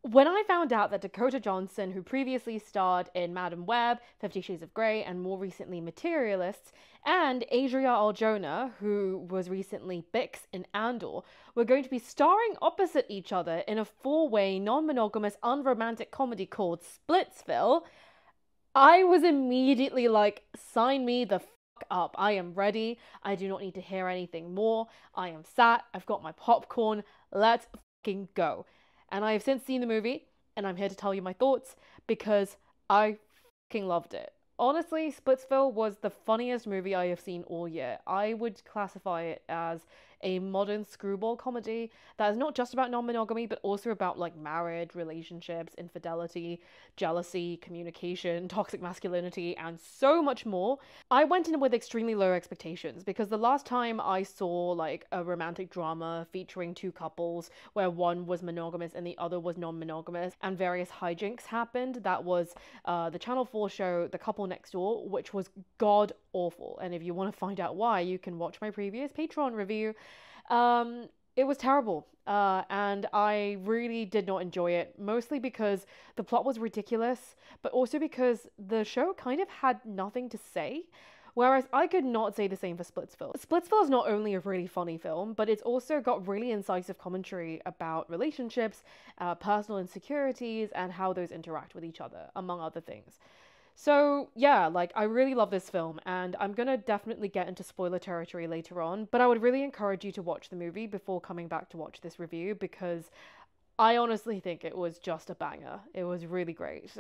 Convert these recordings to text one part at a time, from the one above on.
When I found out that Dakota Johnson, who previously starred in Madam Web, 50 Shades of Grey, and more recently Materialists, and Adria Arjona, who was recently Bix in Andor, were going to be starring opposite each other in a four-way, non-monogamous, unromantic comedy called Splitsville, I was immediately like, sign me the fuck up. I am ready. I do not need to hear anything more. I am sat. I've got my popcorn. Let's fucking go. And I have since seen the movie, and I'm here to tell you my thoughts because I fucking loved it. Honestly, Splitsville was the funniest movie I have seen all year. I would classify it as a modern screwball comedy that is not just about non-monogamy, but also about like marriage, relationships, infidelity, jealousy, communication, toxic masculinity, and so much more. I went in with extremely low expectations because the last time I saw like a romantic drama featuring two couples where one was monogamous and the other was non-monogamous and various hijinks happened, that was the Channel 4 show The Couple Next Door, which was god awful. And if you want to find out why, you can watch my previous Patreon review. It was terrible. And I really did not enjoy it, mostly because the plot was ridiculous, but also because the show kind of had nothing to say. Whereas I could not say the same for Splitsville. Splitsville is not only a really funny film, but it's also got really incisive commentary about relationships, personal insecurities, and how those interact with each other, among other things. So, yeah, like, I really love this film, and I'm gonna definitely get into spoiler territory later on, but I would really encourage you to watch the movie before coming back to watch this review because I honestly think it was just a banger. It was really great.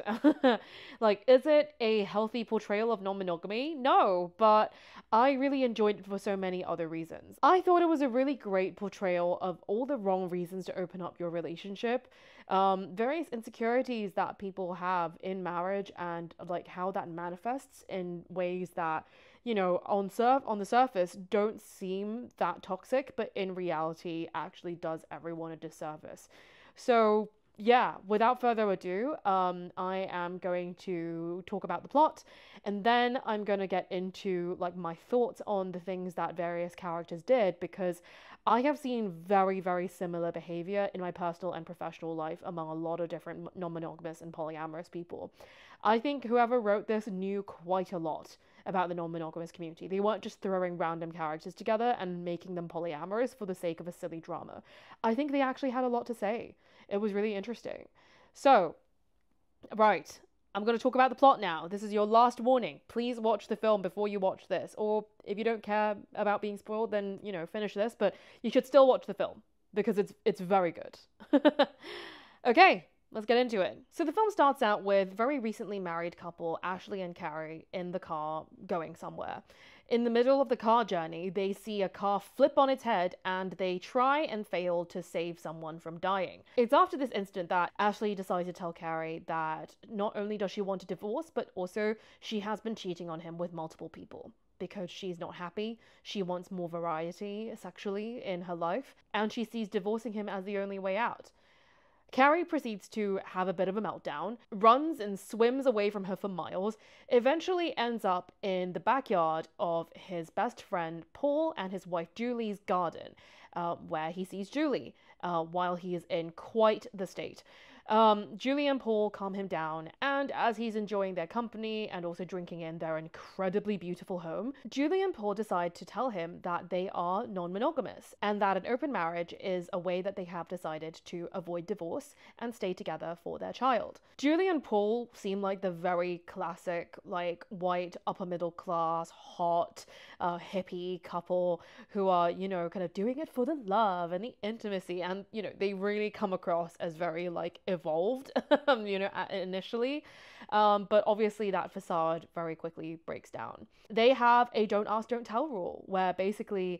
Like, is it a healthy portrayal of non monogamy? No, but I really enjoyed it for so many other reasons. I thought it was a really great portrayal of all the wrong reasons to open up your relationship, various insecurities that people have in marriage, and like how that manifests in ways that on the surface don't seem that toxic, but in reality actually does everyone a disservice. So, yeah, without further ado, I am going to talk about the plot, and then I'm going to get into like my thoughts on the things that various characters did because I have seen very, very similar behavior in my personal and professional life among a lot of different non-monogamous and polyamorous people. I think whoever wrote this knew quite a lot about the non-monogamous community. They weren't just throwing random characters together and making them polyamorous for the sake of a silly drama. I think they actually had a lot to say. It was really interesting. So, right, I'm going to talk about the plot now. This is your last warning. Please watch the film before you watch this. Or if you don't care about being spoiled, then, finish this, but you should still watch the film because it's very good. Okay, let's get into it. So the film starts out with very recently married couple Ashley and Carrie in the car going somewhere. In the middle of the car journey, they see a car flip on its head and they try and fail to save someone from dying. It's after this incident that Ashley decides to tell Carrie that not only does she want a divorce, but also she has been cheating on him with multiple people. Because she's not happy, she wants more variety sexually in her life, and she sees divorcing him as the only way out. Carrie proceeds to have a bit of a meltdown, runs and swims away from her for miles, eventually ends up in the backyard of his best friend Paul and his wife Julie's garden, where he sees Julie while he is in quite the state. Julie and Paul calm him down, and as he's enjoying their company and also drinking in their incredibly beautiful home, Julie and Paul decide to tell him that they are non-monogamous and that an open marriage is a way that they have decided to avoid divorce and stay together for their child. Julie and Paul seem like the very classic, like, white, upper middle class, hot, hippie couple who are, kind of doing it for the love and the intimacy, and, they really come across as very, like, evolved, initially. But obviously that facade very quickly breaks down. They have a don't ask, don't tell rule where basically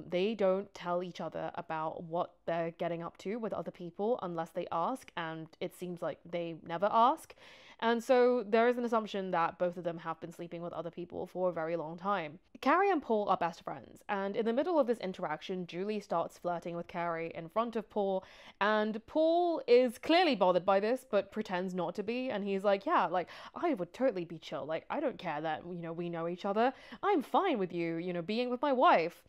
they don't tell each other about what they're getting up to with other people unless they ask, and it seems like they never ask. And so there is an assumption that both of them have been sleeping with other people for a very long time. Carrie and Paul are best friends, and in the middle of this interaction, Julie starts flirting with Carrie in front of Paul, and Paul is clearly bothered by this, but pretends not to be, and he's like, yeah, like, I would totally be chill, like, I don't care that, we know each other, I'm fine with you, being with my wife.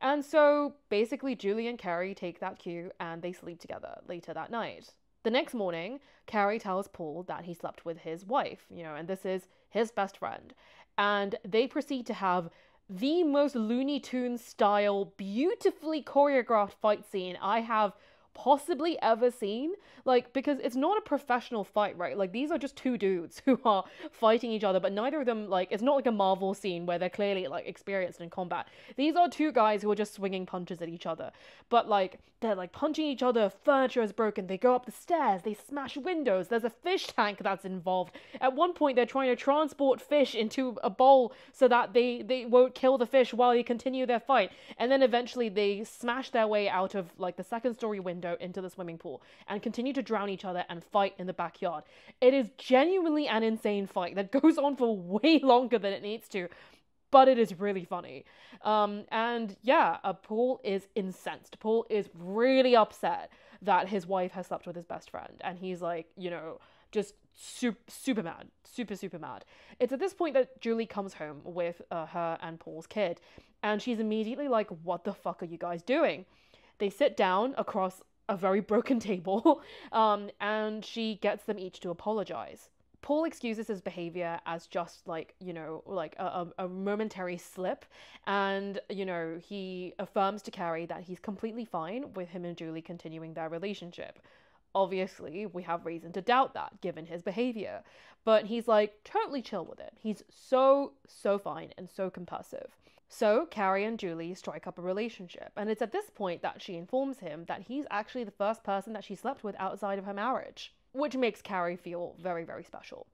And so, basically, Julie and Carrie take that cue, and they sleep together later that night. The next morning, Carrie tells Paul that he slept with his wife, and this is his best friend. And they proceed to have the most Looney Tunes style, beautifully choreographed fight scene I have possibly ever seen. Like, because it's not a professional fight, right? Like, these are just two dudes who are fighting each other, but neither of them, like, it's not like a Marvel scene where they're clearly, like, experienced in combat. These are two guys who are just swinging punches at each other. But, like, they're, like, punching each other, furniture is broken, they go up the stairs, they smash windows, there's a fish tank that's involved. At one point, they're trying to transport fish into a bowl so that they won't kill the fish while they continue their fight. And then eventually they smash their way out of, like, the second-story window into the swimming pool and continue to drown each other and fight in the backyard. It is genuinely an insane fight that goes on for way longer than it needs to, but it is really funny. And yeah, Paul is incensed. Paul is really upset that his wife has slept with his best friend, and he's like, just super mad, super mad. It's at this point that Julie comes home with her and Paul's kid, and she's immediately like, what the fuck are you guys doing? They sit down across a very broken table, and she gets them each to apologize. Paul excuses his behavior as just like, a momentary slip. And, he affirms to Carrie that he's completely fine with him and Julie continuing their relationship. Obviously, we have reason to doubt that, given his behavior. But he's like totally chill with it. He's so fine and so compulsive. So Carrie and Julie strike up a relationship, and it's at this point that she informs him that he's actually the first person that she slept with outside of her marriage, which makes Carrie feel very, very special.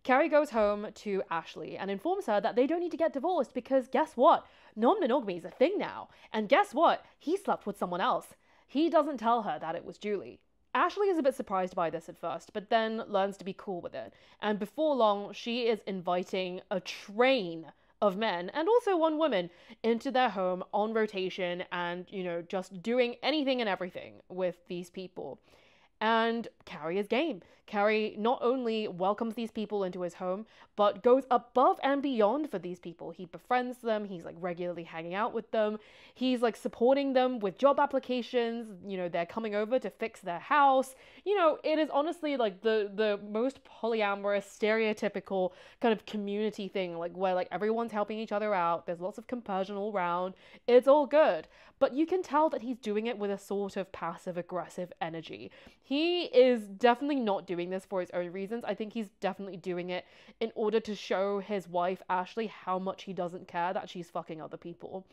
Carrie goes home to Ashley and informs her that they don't need to get divorced because guess what? Non-monogamy is a thing now, and guess what? He slept with someone else. He doesn't tell her that it was Julie. Ashley is a bit surprised by this at first, but then learns to be cool with it, and before long, she is inviting a train of men and also one woman into their home on rotation and, just doing anything and everything with these people. And Carrie is game. Carrie not only welcomes these people into his home, but goes above and beyond for these people. He befriends them. He's like regularly hanging out with them. He's like supporting them with job applications. They're coming over to fix their house. It is honestly like the most polyamorous, stereotypical kind of community thing, like where like everyone's helping each other out. There's lots of compersion all around. It's all good. But you can tell that he's doing it with a sort of passive-aggressive energy. He is definitely not doing this for his own reasons. I think he's definitely doing it in order to show his wife, Ashley, how much he doesn't care that she's fucking other people.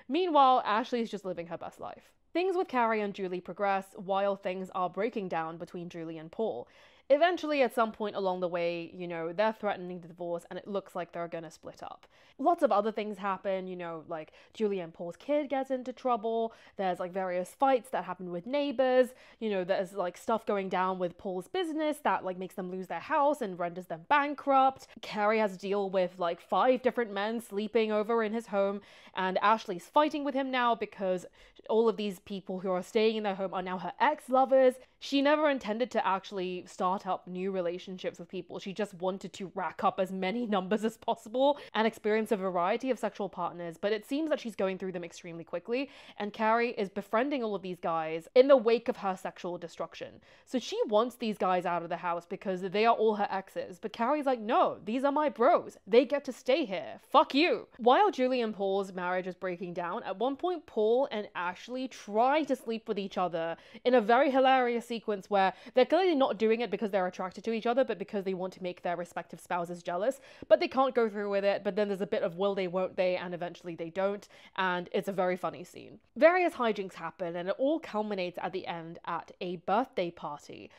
Meanwhile, Ashley's just living her best life. Things with Carrie and Julie progress while things are breaking down between Julie and Paul. Eventually, at some point along the way, they're threatening the divorce and it looks like they're gonna split up. Lots of other things happen, like Julie and Paul's kid gets into trouble, there's like various fights that happen with neighbors, there's like stuff going down with Paul's business that like makes them lose their house and renders them bankrupt. Carrie has to deal with like 5 different men sleeping over in his home, and Ashley's fighting with him now because all of these people who are staying in their home are now her ex-lovers. She never intended to actually start up new relationships with people. She just wanted to rack up as many numbers as possible and experience a variety of sexual partners, but it seems that she's going through them extremely quickly, and Carrie is befriending all of these guys in the wake of her sexual destruction. So she wants these guys out of the house because they are all her exes, but Carrie's like, no, these are my bros. They get to stay here. Fuck you. While Julie and Paul's marriage is breaking down, at one point Paul and Ashley try to sleep with each other in a very hilarious sequence where they're clearly not doing it because they're attracted to each other, but because they want to make their respective spouses jealous, but they can't go through with it. But then there's a bit of will they, won't they, and eventually they don't, and it's a very funny scene. Various hijinks happen, and it all culminates at the end at a birthday party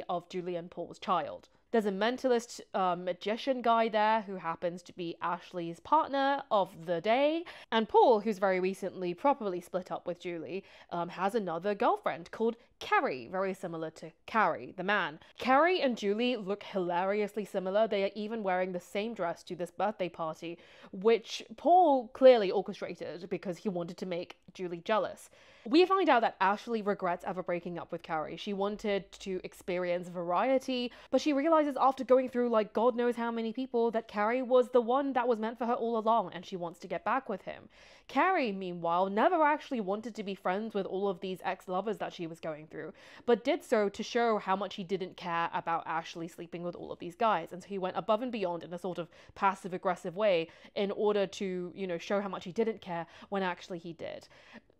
of Julie and Paul's child. There's a mentalist magician guy there who happens to be Ashley's partner of the day. And Paul, who's very recently properly split up with Julie, has another girlfriend called Carrie, very similar to Carrie, the man. Carrie and Julie look hilariously similar. They are even wearing the same dress to this birthday party, which Paul clearly orchestrated because he wanted to make Julie jealous. We find out that Ashley regrets ever breaking up with Carrie. She wanted to experience variety, but she realizes after going through like God knows how many people that Carrie was the one that was meant for her all along, and she wants to get back with him. Carrie, meanwhile, never actually wanted to be friends with all of these ex-lovers that she was going through, but did so to show how much he didn't care about Ashley sleeping with all of these guys. And so he went above and beyond in a sort of passive aggressive way in order to, show how much he didn't care when actually he did.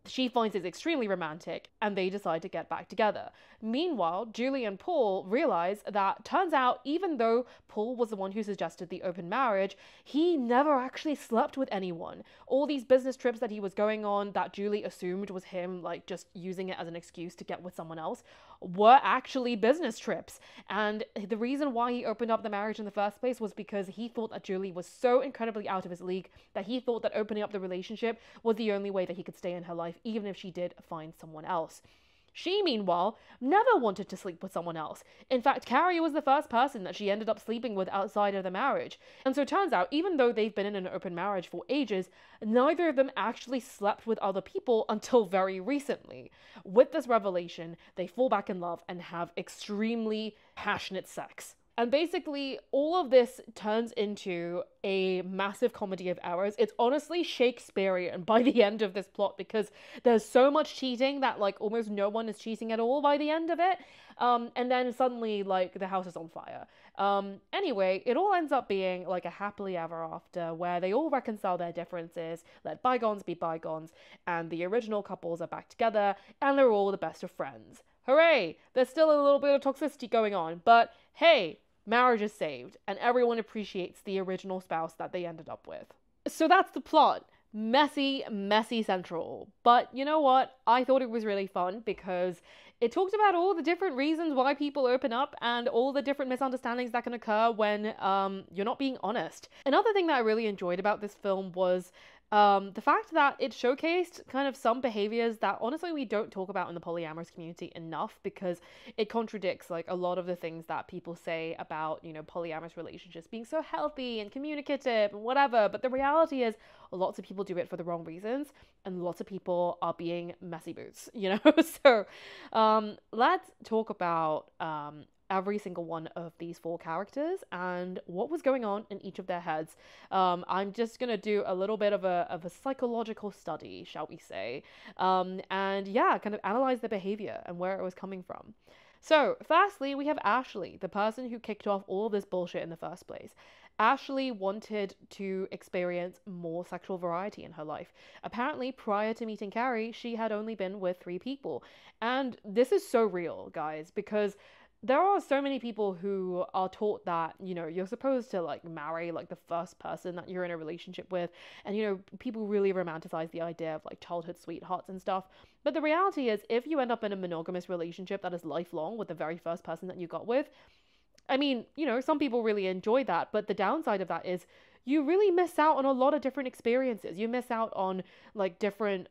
She finds it extremely romantic, and they decide to get back together. Meanwhile, Julie and Paul realize that turns out, even though Paul was the one who suggested the open marriage, he never actually slept with anyone. All these business trips that he was going on that Julie assumed was him, like, just using it as an excuse to get with someone else, were actually business trips. And the reason why he opened up the marriage in the first place was because he thought that Julie was so incredibly out of his league that he thought that opening up the relationship was the only way that he could stay in her life, even if she did find someone else. She, meanwhile, never wanted to sleep with someone else. In fact, Carrie was the first person that she ended up sleeping with outside of the marriage. And so it turns out, even though they've been in an open marriage for ages, neither of them actually slept with other people until very recently. With this revelation, they fall back in love and have extremely passionate sex. And basically, all of this turns into a massive comedy of errors. It's honestly Shakespearean by the end of this plot, because there's so much cheating that, like, almost no one is cheating at all by the end of it. And then suddenly, like, the house is on fire. Anyway, it all ends up being like a happily ever after, where they all reconcile their differences, let bygones be bygones, and the original couples are back together, and they're all the best of friends. Hooray! There's still a little bit of toxicity going on, but hey, marriage is saved, and everyone appreciates the original spouse that they ended up with. So that's the plot. Messy, messy central. But you know what? I thought it was really fun because it talked about all the different reasons why people open up and all the different misunderstandings that can occur when you're not being honest. Another thing that I really enjoyed about this film was the fact that it showcased kind of some behaviors that honestly we don't talk about in the polyamorous community enough, because it contradicts like a lot of the things that people say about, polyamorous relationships being so healthy and communicative and whatever. But the reality is lots of people do it for the wrong reasons, and lots of people are being messy boots, So let's talk about every single one of these four characters and what was going on in each of their heads. I'm just gonna do a little bit of a psychological study, shall we say, and yeah, kind of analyze the behavior and where it was coming from. So firstly, we have Ashley, the person who kicked off all of this bullshit in the first place. Ashley wanted to experience more sexual variety in her life. Apparently, prior to meeting Carrie, she had only been with 3 people. And this is so real, guys, because there are so many people who are taught that, you're supposed to like marry like the first person that you're in a relationship with. And, people really romanticize the idea of like childhood sweethearts and stuff. But the reality is, if you end up in a monogamous relationship that is lifelong with the very first person that you got with, I mean, some people really enjoy that. But the downside of that is you really miss out on a lot of different experiences. You miss out on like different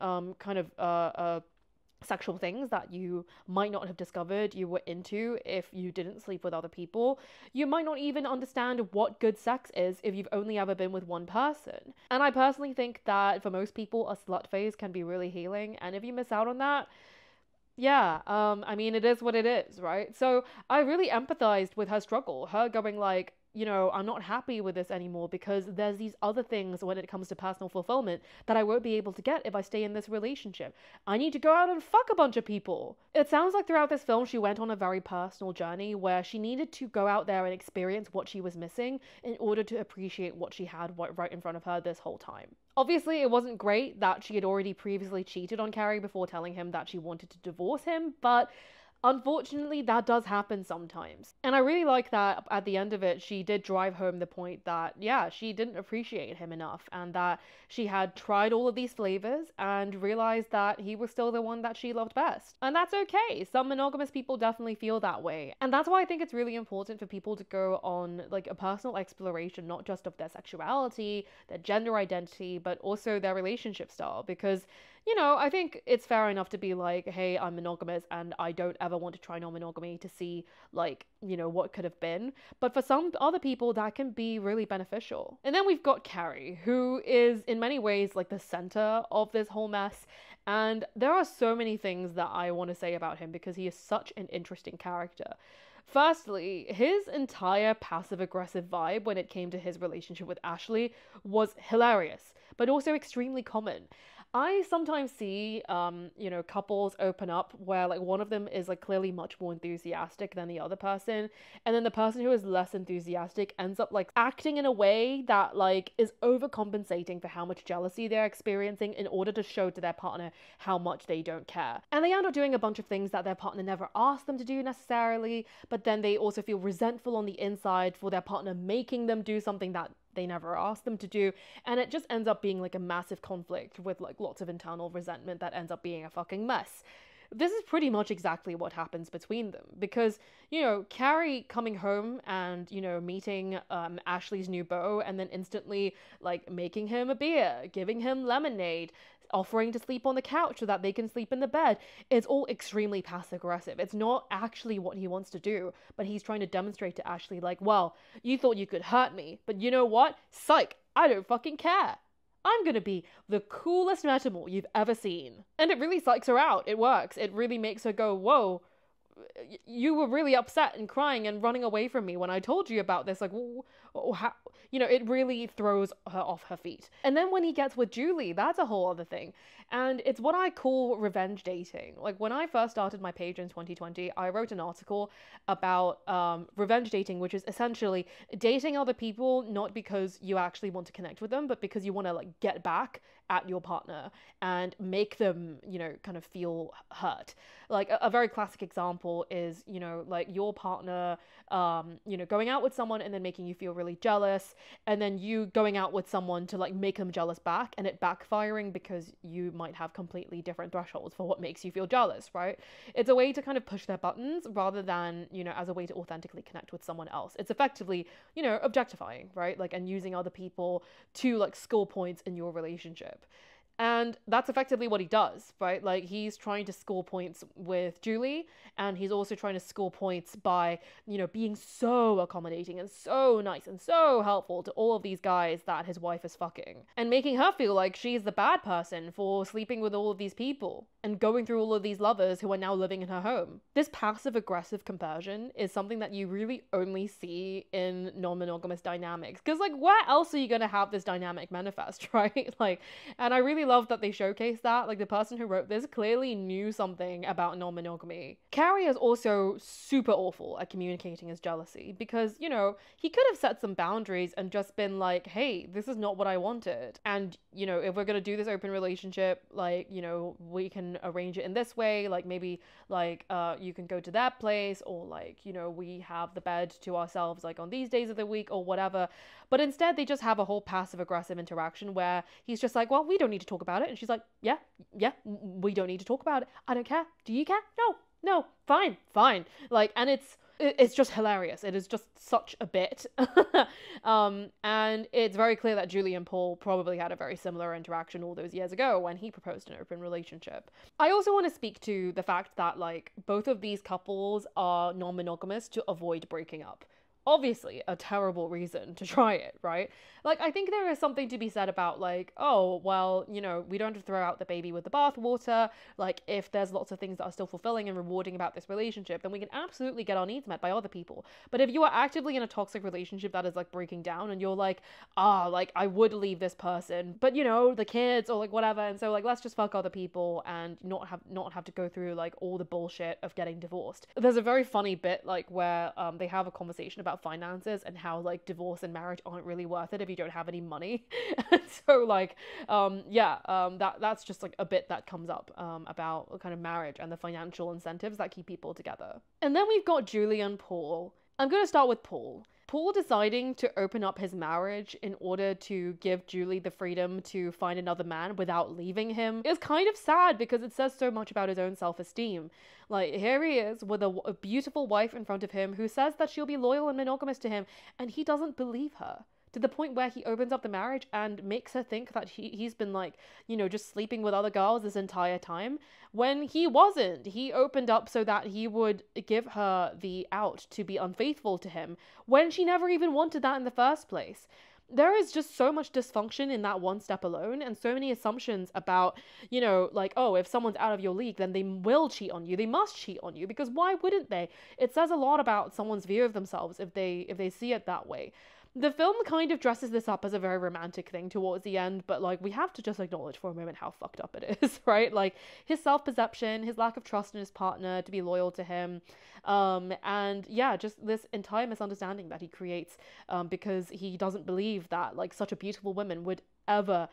sexual things that you might not have discovered you were into if you didn't sleep with other people. You might not even understand what good sex is if you've only ever been with one person. And I personally think that for most people, a slut phase can be really healing. And if you miss out on that, yeah, I mean, it is what it is, right? So I really empathized with her struggle, her going like, I'm not happy with this anymore because there's these other things when it comes to personal fulfillment that I won't be able to get if I stay in this relationship. I need to go out and fuck a bunch of people. It sounds like throughout this film, she went on a very personal journey where she needed to go out there and experience what she was missing in order to appreciate what she had right in front of her this whole time. Obviously, it wasn't great that she had already previously cheated on Carrie before telling him that she wanted to divorce him, but unfortunately, that does happen sometimes. And I really like that at the end of it, she did drive home the point that, yeah, she didn't appreciate him enough, and that she had tried all of these flavors and realized that he was still the one that she loved best. And that's okay. Some monogamous people definitely feel that way. And that's why I think it's really important for people to go on like a personal exploration, not just of their sexuality, their gender identity, but also their relationship style, because I think it's fair enough to be like, hey, I'm monogamous and I don't ever want to try non-monogamy to see, like, what could have been. But for some other people, that can be really beneficial. And then we've got Carrie, who is in many ways like the center of this whole mess. And there are so many things that I want to say about him because he is such an interesting character. Firstly, his entire passive-aggressive vibe when it came to his relationship with Ashley was hilarious, but also extremely common. I sometimes see, couples open up where like one of them is like clearly much more enthusiastic than the other person, and then the person who is less enthusiastic ends up like acting in a way that like is overcompensating for how much jealousy they're experiencing in order to show to their partner how much they don't care. And they end up doing a bunch of things that their partner never asked them to do necessarily, but then they also feel resentful on the inside for their partner making them do something that they never asked them to do, and it just ends up being like a massive conflict with like lots of internal resentment that ends up being a fucking mess. This is pretty much exactly what happens between them because, Carrie coming home and, meeting Ashley's new beau and then instantly like making him a beer, giving him lemonade, offering to sleep on the couch so that they can sleep in the bed. It's all extremely passive aggressive. It's not actually what he wants to do, but he's trying to demonstrate to Ashley like, well, you thought you could hurt me, but you know what? Psych, I don't fucking care. I'm gonna be the coolest metamal you've ever seen. And it really psychs her out. It works. It really makes her go, whoa, you were really upset and crying and running away from me when I told you about this. Like, how? It really throws her off her feet. And then when he gets with Julie, that's a whole other thing. And it's what I call revenge dating. Like, when I first started my page in 2020, I wrote an article about revenge dating, which is essentially dating other people not because you actually want to connect with them, but because you want to, like, get back at your partner and make them, kind of feel hurt. Like, a very classic example is, like your partner, going out with someone and then making you feel really jealous, and then you going out with someone to like make them jealous back, and it backfiring because you might have completely different thresholds for what makes you feel jealous, right? It's a way to kind of push their buttons rather than, as a way to authentically connect with someone else. It's effectively, objectifying, right? Like, and using other people to like score points in your relationship. And that's effectively what he does, right? Like, he's trying to score points with Julie, and he's also trying to score points by, being so accommodating and so nice and so helpful to all of these guys that his wife is fucking, and making her feel like she's the bad person for sleeping with all of these people and going through all of these lovers who are now living in her home. This passive-aggressive conversion is something that you really only see in non-monogamous dynamics, because, like, where else are you going to have this dynamic manifest, right? Like, and I really love that they showcase that. Like, the person who wrote this clearly knew something about non-monogamy. Carrie is also super awful at communicating his jealousy because, he could have set some boundaries and just been like, hey, this is not what I wanted. And, if we're going to do this open relationship, like, we can arrange it in this way. Like, maybe, like, you can go to that place, or like, we have the bed to ourselves, like, on these days of the week or whatever. But instead, they just have a whole passive-aggressive interaction where he's just like, well, we don't need to talk about it. And she's like, yeah, we don't need to talk about it. I don't care. Do you care? No, fine. Like, and it's just hilarious. It is just such a bit. And it's very clear that Julie and Paul probably had a very similar interaction all those years ago when he proposed an open relationship. I also want to speak to the fact that, like, both of these couples are non-monogamous to avoid breaking up. Obviously a terrible reason to try it, right? Like, I think there is something to be said about, like, oh, well, we don't have to throw out the baby with the bathwater. Like, if there's lots of things that are still fulfilling and rewarding about this relationship, then we can absolutely get our needs met by other people. But if you are actively in a toxic relationship that is, like, breaking down, and you're like, like, I would leave this person, but, the kids or, like, whatever, and so, like, let's just fuck other people and not have to go through, like, all the bullshit of getting divorced. There's a very funny bit, like, where they have a conversation about finances and how, like, divorce and marriage aren't really worth it if you don't have any money. So, like, that's just, like, a bit that comes up about kind of marriage and the financial incentives that keep people together. And then we've got Julie and Paul. I'm going to start with Paul. Paul deciding to open up his marriage in order to give Julie the freedom to find another man without leaving him is kind of sad because it says so much about his own self-esteem. Like, here he is with a beautiful wife in front of him who says that she'll be loyal and monogamous to him, and he doesn't believe her. To the point where he opens up the marriage and makes her think that he's been, like, just sleeping with other girls this entire time, when he wasn't. He opened up so that he would give her the out to be unfaithful to him when she never even wanted that in the first place. There is just so much dysfunction in that one step alone, and so many assumptions about, like, oh, if someone's out of your league, then they will cheat on you. They must cheat on you, because why wouldn't they? It says a lot about someone's view of themselves if they see it that way. The film kind of dresses this up as a very romantic thing towards the end, but like we have to just acknowledge for a moment how fucked up it is, right? Like his self-perception, his lack of trust in his partner to be loyal to him, and yeah, just this entire misunderstanding that he creates, because he doesn't believe that like such a beautiful woman would ever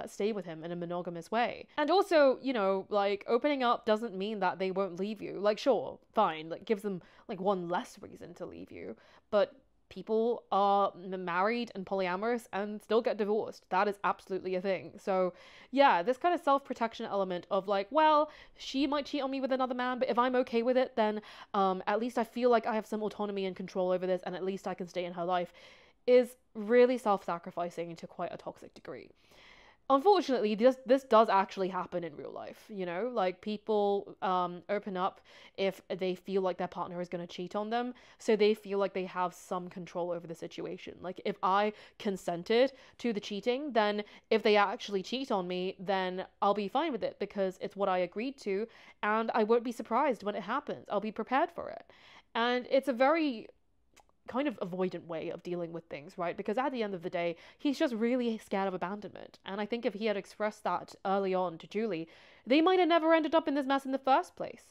stay with him in a monogamous way. And also, you know, like opening up doesn't mean that they won't leave you. Like sure, fine, like gives them like one less reason to leave you, but people are married and polyamorous and still get divorced. That is absolutely a thing. So yeah, this kind of self-protection element of like, well, she might cheat on me with another man, but if I'm okay with it, then at least I feel like I have some autonomy and control over this, and at least I can stay in her life, is really self-sacrificing to quite a toxic degree. Unfortunately, this does actually happen in real life, you know, like people open up if they feel like their partner is going to cheat on them, so they feel like they have some control over the situation. Like if I consented to the cheating, then if they actually cheat on me, then I'll be fine with it because it's what I agreed to, and I won't be surprised when it happens. I'll be prepared for it. And it's a very kind of avoidant way of dealing with things, right? Because at the end of the day, he's just really scared of abandonment. And I think if he had expressed that early on to Julie, they might have never ended up in this mess in the first place.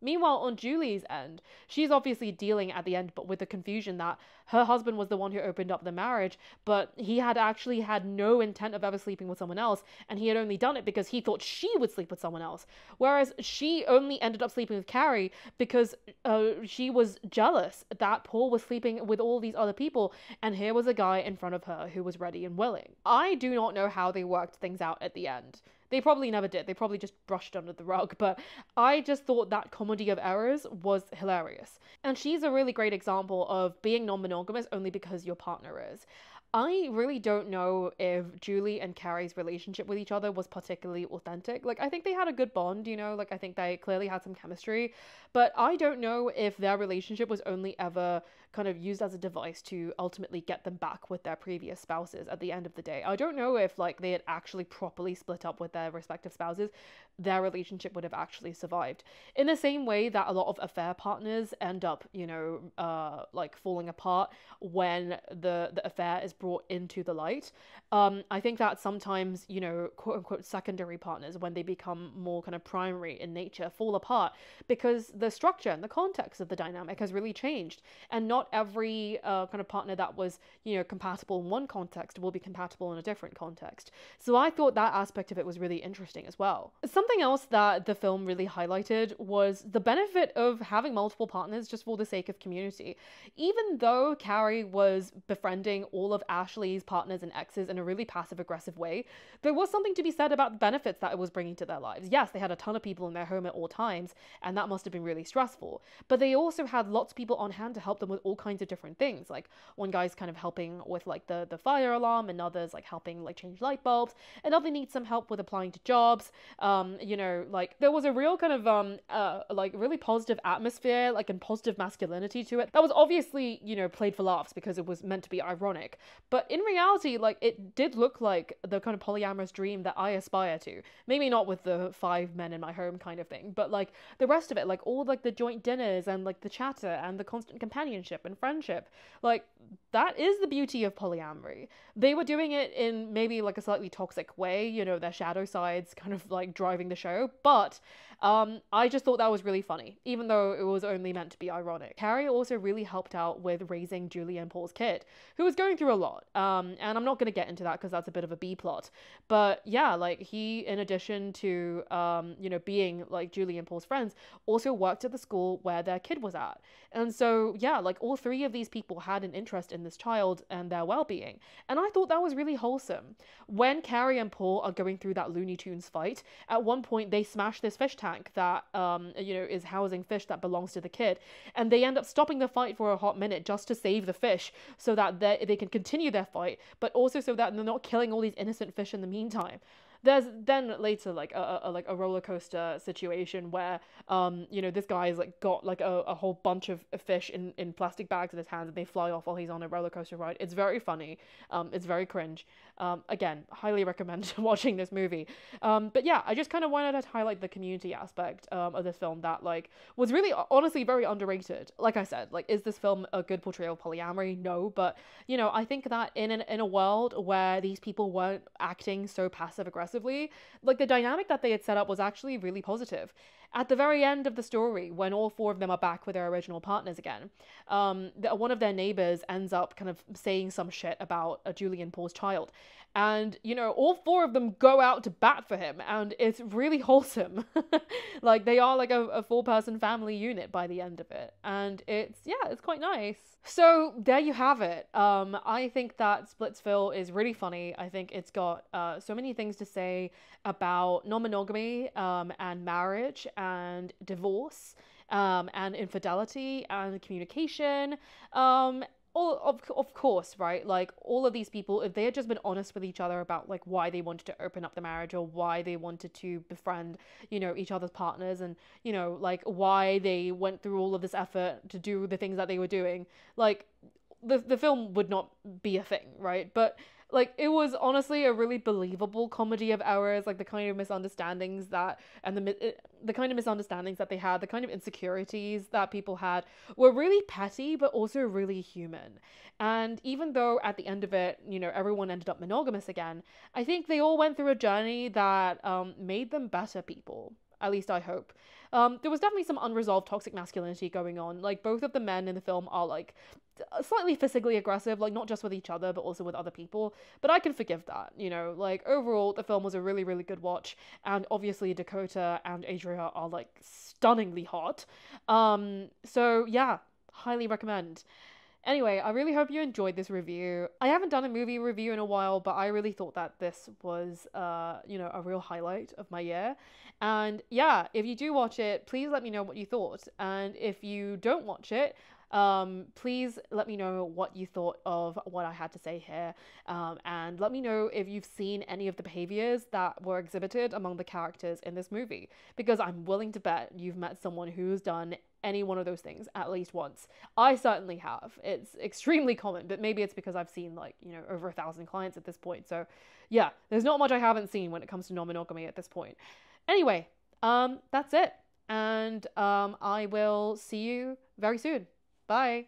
Meanwhile, on Julie's end, she's obviously dealing at the end, but with the confusion that her husband was the one who opened up the marriage, but he had actually had no intent of ever sleeping with someone else, and he had only done it because he thought she would sleep with someone else. Whereas she only ended up sleeping with Carrie because she was jealous that Paul was sleeping with all these other people, and here was a guy in front of her who was ready and willing. I do not know how they worked things out at the end. They probably never did. They probably just brushed under the rug. But I just thought that comedy of errors was hilarious. And she's a really great example of being non-monogamous only because your partner is. I really don't know if Julie and Carrie's relationship with each other was particularly authentic. Like, I think they had a good bond, you know, like, I think they clearly had some chemistry, but I don't know if their relationship was only ever kind of used as a device to ultimately get them back with their previous spouses at the end of the day. I don't know if, like, they had actually properly split up with their respective spouses, their relationship would have actually survived. In the same way that a lot of affair partners end up, you know, like, falling apart when the affair is brought into the light. I think that sometimes, you know, quote unquote secondary partners, when they become more kind of primary in nature, fall apart because the structure and the context of the dynamic has really changed. And not every kind of partner that was, you know, compatible in one context will be compatible in a different context. So I thought that aspect of it was really interesting as well. Something else that the film really highlighted was the benefit of having multiple partners just for the sake of community. Even though Carrie was befriending all of Ashley's partners and exes in a really passive-aggressive way, there was something to be said about the benefits that it was bringing to their lives. Yes, they had a ton of people in their home at all times, and that must have been really stressful, but they also had lots of people on hand to help them with all kinds of different things. Like one guy's kind of helping with like the fire alarm, and others like helping like change light bulbs, another needs some help with applying to jobs. You know, like there was a real kind of like really positive atmosphere, like, and positive masculinity to it that was obviously, you know, played for laughs because it was meant to be ironic, but in reality, like, it did look like the kind of polyamorous dream that I aspire to. Maybe not with the 5 men in my home kind of thing, but like the rest of it, like all like the joint dinners and like the chatter and the constant companionship and friendship, like that is the beauty of polyamory. They were doing it in maybe like a slightly toxic way, you know, their shadow sides kind of like driving the show, but I just thought that was really funny, even though it was only meant to be ironic. Carrie also really helped out with raising Julie and Paul's kid, who was going through a lot, and I'm not going to get into that because that's a bit of a B plot, but yeah, like he, in addition to you know, being like Julie and Paul's friends, also worked at the school where their kid was at. And so yeah, like all three of these people had an interest in this child and their well-being, and I thought that was really wholesome. When Carrie and Paul are going through that Looney Tunes fight, at one point they smash this fish tank that you know, is housing fish that belongs to the kid, and they end up stopping the fight for a hot minute just to save the fish so that they can continue their fight, but also so that they're not killing all these innocent fish in the meantime. there's then later like a roller coaster situation where this guy's like got like a whole bunch of fish in plastic bags in his hands, and they fly off while he's on a roller coaster ride. It's very funny. It's very cringe. Again, highly recommend watching this movie. But yeah, I just kind of wanted to highlight the community aspect of this film that like was really honestly very underrated. Like I said, like, is this film a good portrayal of polyamory? No, but I think that in a world where these people weren't acting so passive aggressively, like the dynamic that they had set up was actually really positive. At the very end of the story, when all four of them are back with their original partners again, one of their neighbors ends up kind of saying some shit about Julian Paul's child. And, all four of them go out to bat for him, and it's really wholesome. Like, they are like a four-person family unit by the end of it. And it's quite nice. So, there you have it. I think that Splitsville is really funny. I think it's got so many things to say about non-monogamy, and marriage, and divorce, and infidelity, and communication, of course, right? Like, all of these people, if they had just been honest with each other about like why they wanted to open up the marriage, or why they wanted to befriend, each other's partners, and like why they went through all of this effort to do the things that they were doing, like the film would not be a thing, right? But like, it was honestly a really believable comedy of errors, like the kind of misunderstandings that, and the kind of misunderstandings that they had, the kind of insecurities that people had, were really petty, but also really human. And even though at the end of it, everyone ended up monogamous again, I think they all went through a journey that made them better people. At least I hope. There was definitely some unresolved toxic masculinity going on. Like, both of the men in the film are like slightly physically aggressive, like not just with each other but also with other people, but I can forgive that. Like, overall the film was a really, really good watch, and obviously Dakota and Adria are like stunningly hot. So yeah, highly recommend. Anyway, I really hope you enjoyed this review. I haven't done a movie review in a while, but I really thought that this was, a real highlight of my year. And yeah, if you do watch it, please let me know what you thought. And if you don't watch it, please let me know what you thought of what I had to say here. And let me know if you've seen any of the behaviors that were exhibited among the characters in this movie, because I'm willing to bet you've met someone who's done any one of those things at least once. I certainly have. It's extremely common, but maybe it's because I've seen like, over 1,000 clients at this point. So yeah, there's not much I haven't seen when it comes to non-monogamy at this point. Anyway, that's it. And I will see you very soon. Bye.